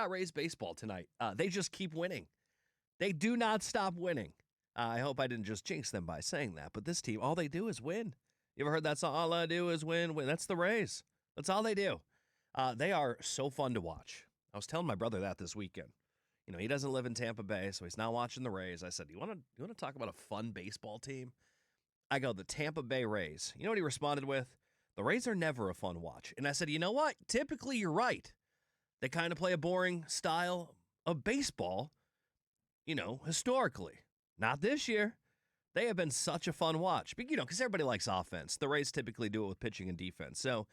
Rays baseball tonight. They just keep winning. They do not stop winning. I hope I didn't just jinx them by saying that, but this team, all they do is win. You ever heard that song? All I do is win. That's the Rays. That's all they do. They are so fun to watch. I was telling my brother that this weekend. You know, he doesn't live in Tampa Bay, so he's not watching the Rays. I said, you want to talk about a fun baseball team? I go, the Tampa Bay Rays. You know what he responded with? The Rays are never a fun watch. And I said, you know what? Typically, you're right. They kind of play a boring style of baseball, you know, historically. Not this year. They have been such a fun watch. But, you know, because everybody likes offense. The Rays typically do it with pitching and defense. So,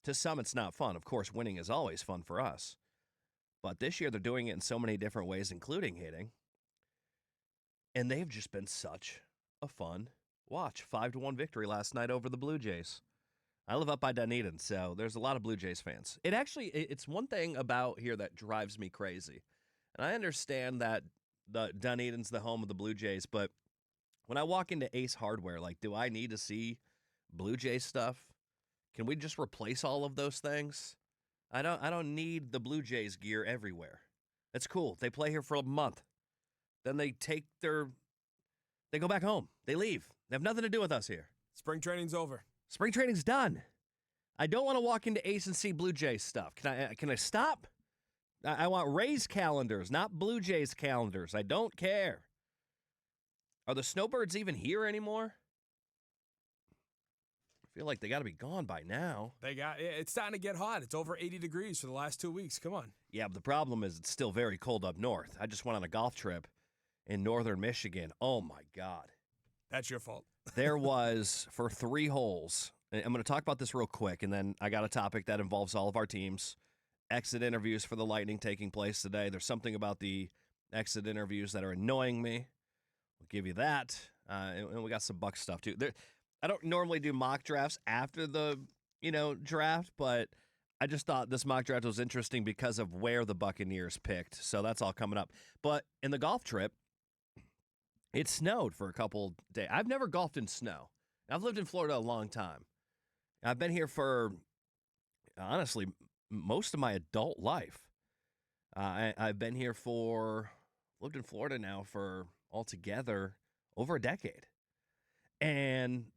to some, it's not fun. Of course, winning is always fun for us. But this year, they're doing it in so many different ways, including hitting. And they've just been such a fun watch. 5-1 victory last night over the Blue Jays. I live up by Dunedin, so there's a lot of Blue Jays fans. It's one thing about here that drives me crazy. And I understand that the Dunedin's the home of the Blue Jays, but when I walk into Ace Hardware, like, do I need to see Blue Jays stuff? Can we just replace all of those things? I don't need the Blue Jays gear everywhere. It's cool. They play here for a month. Then they go back home. They leave. They have nothing to do with us here. Spring training's over. Spring training's done. I don't want to walk into Ace and see Blue Jays stuff. Can I stop? I want Rays calendars, not Blue Jays calendars. I don't care. Are the snowbirds even here anymore? I feel like they got to be gone by now. It's starting to get hot. It's over 80 degrees for the last 2 weeks. Come on. Yeah, but the problem is it's still very cold up north. I just went on a golf trip in northern Michigan. Oh, my God. That's your fault. There was, for 3 holes, and I'm going to talk about this real quick, and then I got a topic that involves all of our teams. Exit interviews for the Lightning taking place today. There's something about the exit interviews that are annoying me. We'll give you that. And we got some Buck stuff, too. I don't normally do mock drafts after the, draft, but I just thought this mock draft was interesting because of where the Buccaneers picked. So that's all coming up. But in the golf trip, it snowed for a couple days. I've never golfed in snow. I've lived in Florida a long time. I've been here for, honestly, most of my adult life. I've been here lived in Florida now for altogether over a decade. And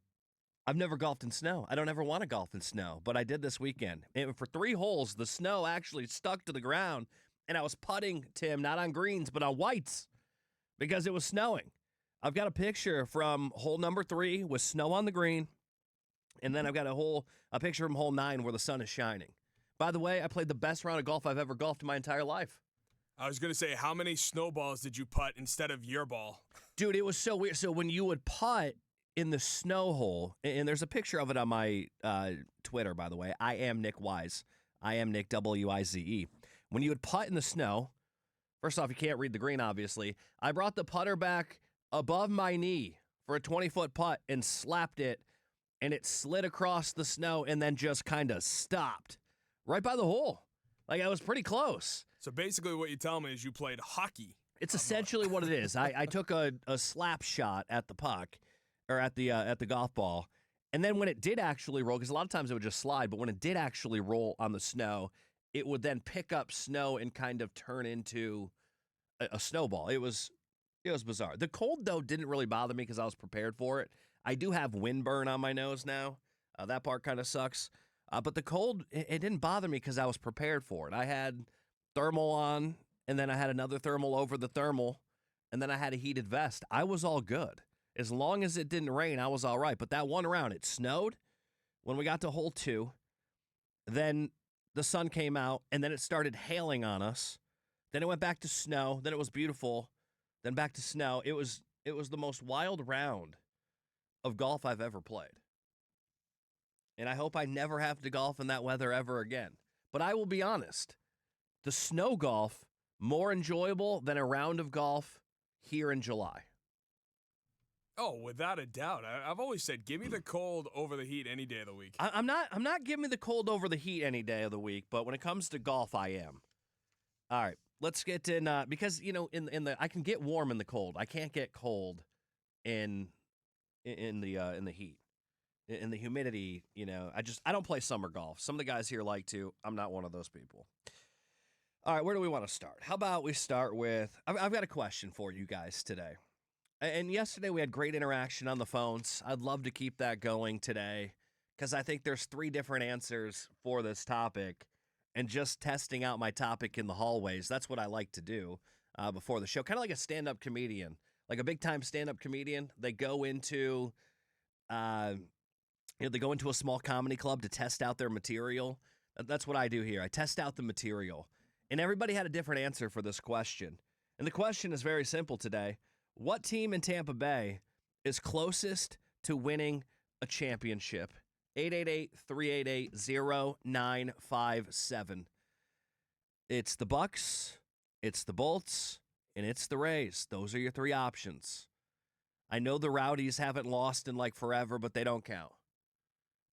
I've never golfed in snow. I don't ever want to golf in snow, but I did this weekend. And for 3 holes, the snow actually stuck to the ground, and I was putting, Tim, not on greens, but on whites because it was snowing. I've got a picture from hole number 3 with snow on the green, and then I've got a picture from hole 9 where the sun is shining. By the way, I played the best round of golf I've ever golfed in my entire life. I was going to say, how many snowballs did you putt instead of your ball? Dude, it was so weird. So when you would putt in the snow hole, and there's a picture of it on my Twitter, by the way. I am Nick Wise. I am Nick Wize. When you would putt in the snow, first off, you can't read the green, obviously. I brought the putter back above my knee for a 20-foot putt and slapped it, and it slid across the snow and then just kind of stopped right by the hole. Like, I was pretty close. So basically what you tell me is you played hockey. It's essentially what it is. I took a slap shot at the puck, or at the golf ball, and then when it did actually roll, because a lot of times it would just slide, but when it did actually roll on the snow, it would then pick up snow and kind of turn into a snowball. It was bizarre. The cold, though, didn't really bother me because I was prepared for it. I do have windburn on my nose now. That part kind of sucks. But the cold, it didn't bother me because I was prepared for it. I had thermal on, and then I had another thermal over the thermal, and then I had a heated vest. I was all good. As long as it didn't rain, I was all right. But that one round, it snowed when we got to hole 2. Then the sun came out, and then it started hailing on us. Then it went back to snow. Then it was beautiful. Then back to snow. It was the most wild round of golf I've ever played. And I hope I never have to golf in that weather ever again. But I will be honest, the snow golf, more enjoyable than a round of golf here in July. Oh, without a doubt. I've always said, give me the cold over the heat any day of the week. I'm not giving me the cold over the heat any day of the week, but when it comes to golf, I am. All right, let's get in because I can get warm in the cold. I can't get cold in the heat. In the humidity, I don't play summer golf. Some of the guys here like to. I'm not one of those people. All right, where do we want to start? How about we start with I've got a question for you guys today. And yesterday we had great interaction on the phones. I'd love to keep that going today because I think there's 3 different answers for this topic. And just testing out my topic in the hallways, that's what I like to do before the show. Kind of like a stand-up comedian, like a big-time stand-up comedian. They go into, they go into a small comedy club to test out their material. That's what I do here. I test out the material. And everybody had a different answer for this question. And the question is very simple today. What team in Tampa Bay is closest to winning a championship? 888-388-0957. It's the Bucks, it's the Bolts, and it's the Rays. Those are your 3 options. I know the Rowdies haven't lost in like forever, but they don't count.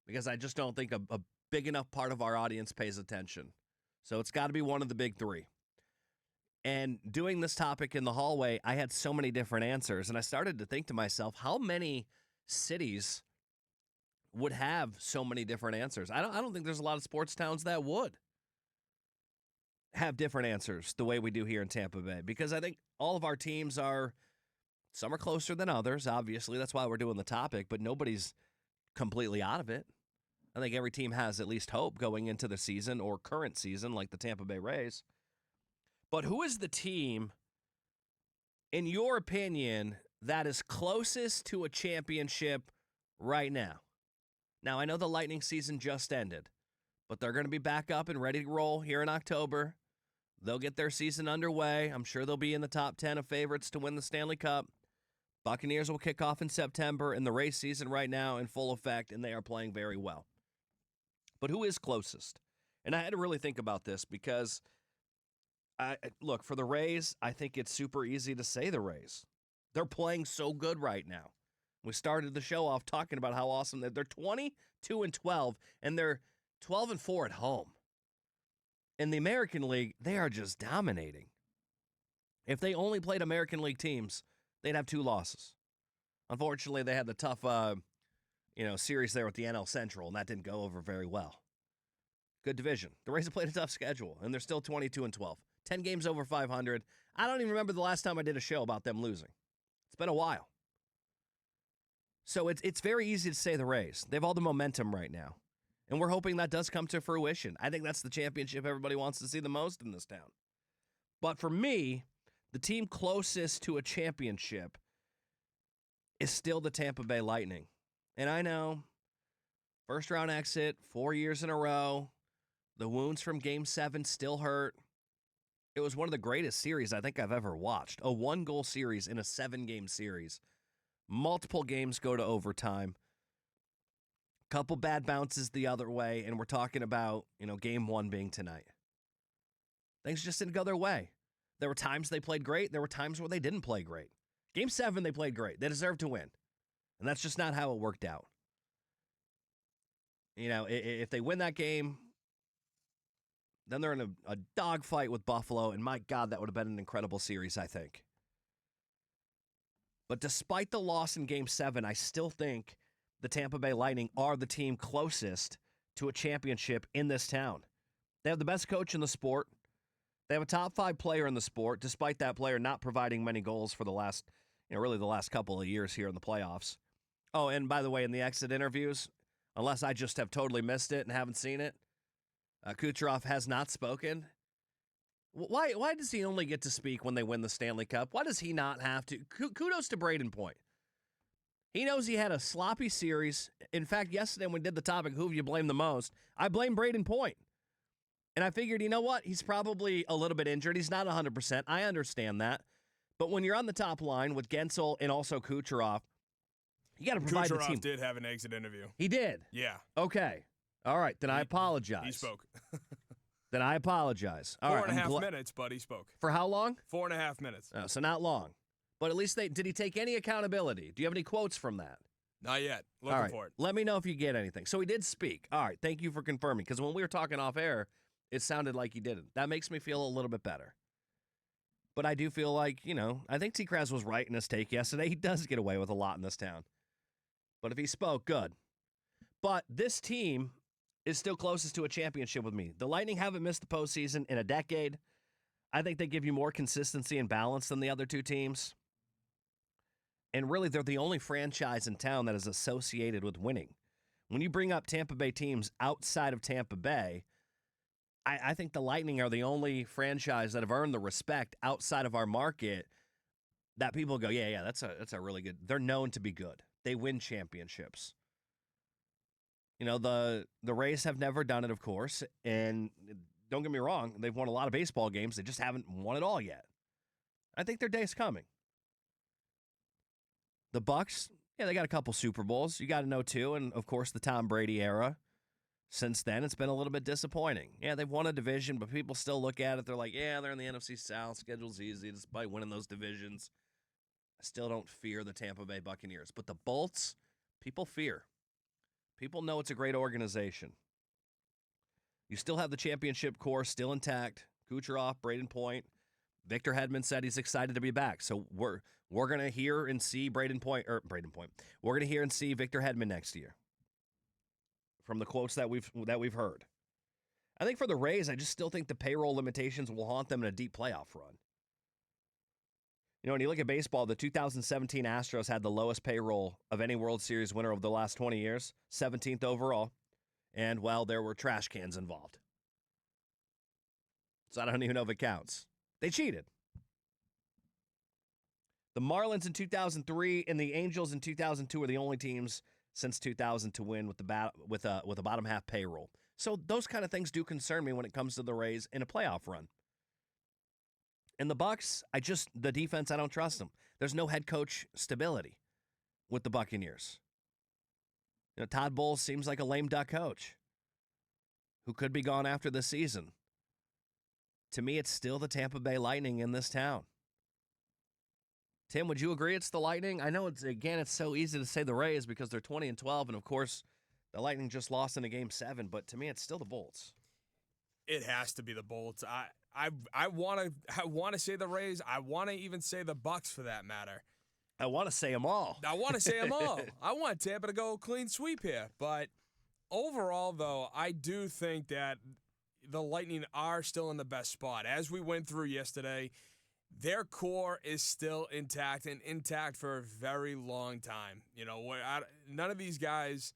Because I just don't think a big enough part of our audience pays attention. So it's got to be one of the big 3. And doing this topic in the hallway, I had so many different answers. And I started to think to myself, how many cities would have so many different answers? I don't think there's a lot of sports towns that would have different answers the way we do here in Tampa Bay. Because I think all of our teams some are closer than others, obviously. That's why we're doing the topic. But nobody's completely out of it. I think every team has at least hope going into the season or current season, like the Tampa Bay Rays. But who is the team, in your opinion, that is closest to a championship right now? Now, I know the Lightning season just ended, but they're going to be back up and ready to roll here in October. They'll get their season underway. I'm sure they'll be in the top 10 of favorites to win the Stanley Cup. Buccaneers will kick off in September, and the Rays season right now in full effect, and they are playing very well. But who is closest? And I had to really think about this because look, for the Rays, I think it's super easy to say the Rays. They're playing so good right now. We started the show off talking about how awesome they're 22-12, and they're 12-4 at home. In the American League, they are just dominating. If they only played American League teams, they'd have 2 losses. Unfortunately, they had the tough, series there with the NL Central, and that didn't go over very well. Good division. The Rays have played a tough schedule, and they're still 22-12. 10 games over 500. I don't even remember the last time I did a show about them losing. It's been a while. So it's very easy to say the Rays. They have all the momentum right now. And we're hoping that does come to fruition. I think that's the championship everybody wants to see the most in this town. But for me, the team closest to a championship is still the Tampa Bay Lightning. And I know, first round exit, 4 years in a row. The wounds from Game 7 still hurt. It was one of the greatest series I think I've ever watched. A 1-goal series in a 7-game series. Multiple games go to overtime. Couple bad bounces the other way, and we're talking about, Game 1 being tonight. Things just didn't go their way. There were times they played great. There were times where they didn't play great. Game 7, they played great. They deserved to win. And that's just not how it worked out. If they win that game, then they're in a dogfight with Buffalo, and my God, that would have been an incredible series, I think. But despite the loss in Game 7, I still think the Tampa Bay Lightning are the team closest to a championship in this town. They have the best coach in the sport. They have a top 5 player in the sport, despite that player not providing many goals for the last couple of years here in the playoffs. Oh, and by the way, in the exit interviews, unless I just have totally missed it and haven't seen it, Kucherov has not spoken. Why does he only get to speak when they win the Stanley Cup? Why does he not have to? Kudos to Braden Point. He knows he had a sloppy series. In fact, yesterday when we did the topic, who have you blamed the most? I blame Braden Point. And I figured, you know what? He's probably a little bit injured. He's not 100%. I understand that. But when you're on the top line with Gensel and also Kucherov, you got to provide the team. Kucherov did have an exit interview. He did? Yeah. Okay. All right. Then I apologize. He spoke. Then I apologize. All 4.5 minutes, but he spoke. For how long? 4.5 minutes. Oh, so not long. But at least did he take any accountability? Do you have any quotes from that? Not yet. Looking for it. Let me know if you get anything. So he did speak. All right. Thank you for confirming. Because when we were talking off air, it sounded like he didn't. That makes me feel a little bit better. But I do feel like, I think T-Kraz was right in his take yesterday. He does get away with a lot in this town. But if he spoke, good. But this team is still closest to a championship with me. The Lightning haven't missed the postseason in a decade. I think they give you more consistency and balance than the other two teams. And really, they're the only franchise in town that is associated with winning. When you bring up Tampa Bay teams outside of Tampa Bay, I think the Lightning are the only franchise that have earned the respect outside of our market that people go, yeah, that's a really good. They're known to be good. They win championships. You know, the Rays have never done it, of course, and don't get me wrong, they've won a lot of baseball games. They just haven't won it all yet. I think their day's coming. The Bucks, yeah, they got a couple Super Bowls. You got to know, too, and, of course, the Tom Brady era. Since then, it's been a little bit disappointing. Yeah, they've won a division, but people still look at it. They're like, yeah, they're in the NFC South. Schedule's easy despite winning those divisions. I still don't fear the Tampa Bay Buccaneers. But the Bolts, people fear. People know it's a great organization. You still have the championship core still intact. Kucherov, Braden Point. Victor Hedman said he's excited to be back. So we're going to hear and see Braden Point. We're going to hear and see Victor Hedman next year. From the quotes that we've heard. I think for the Rays, I just still think the payroll limitations will haunt them in a deep playoff run. You know, when you look at baseball, the 2017 Astros had the lowest payroll of any World Series winner over the last 20 years, 17th overall. And, well, there were trash cans involved. So I don't even know if it counts. They cheated. The Marlins in 2003 and the Angels in 2002 are the only teams since 2000 to win with a bottom half payroll. So those kind of things do concern me when it comes to the Rays in a playoff run. And the Bucks, the defense, I don't trust them. There's no head coach stability with the Buccaneers. You know, Todd Bowles seems like a lame duck coach who could be gone after the season. To me, it's still the Tampa Bay Lightning in this town. Tim, would you agree it's the Lightning? I know it's so easy to say the Rays because they're 20-12, and of course, the Lightning just lost in a Game 7. But to me, it's still the Bolts. It has to be the Bolts. I want to say the Rays. I want to even say the Bucks for that matter. I want to say them all. I want to say them all. I want Tampa to go clean sweep here. But overall, though, I do think that the Lightning are still in the best spot. As we went through yesterday, their core is still intact and intact for a very long time. You know, none of these guys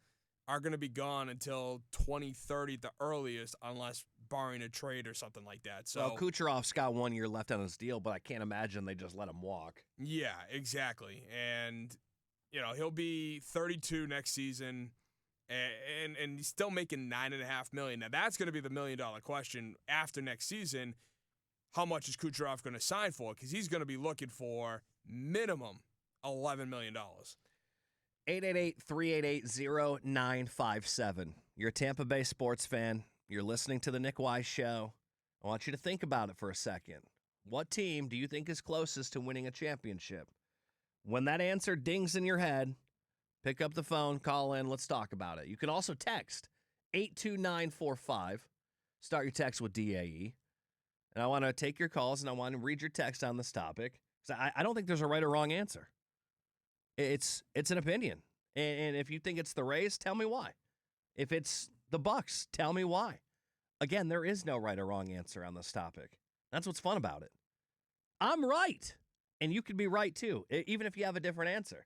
are going to be gone until 2030 at the earliest, unless barring a trade or something like that. So well, Kucherov's got 1 year left on his deal, but I can't imagine they just let him walk. Yeah, exactly. And, you know, he'll be 32 next season, and he's still making $9.5 million. Now, that's going to be the $1 million question after next season. How much is Kucherov going to sign for? Because he's going to be looking for minimum $11 million. 888-388-0957. You're a Tampa Bay sports fan. You're listening to the Nick Wise Show. I want you to think about it for a second. What team do you think is closest to winning a championship? When that answer dings in your head, pick up the phone, call in, let's talk about it. You can also text 82945. Start your text with DAE. And I want to take your calls, and I want to read your text on this topic. Because I don't think there's a right or wrong answer. It's an opinion. And if you think it's the Rays, tell me why. If it's the Bucks, tell me why. Again, there is no right or wrong answer on this topic. That's what's fun about it. I'm right. And you could be right, too, even if you have a different answer.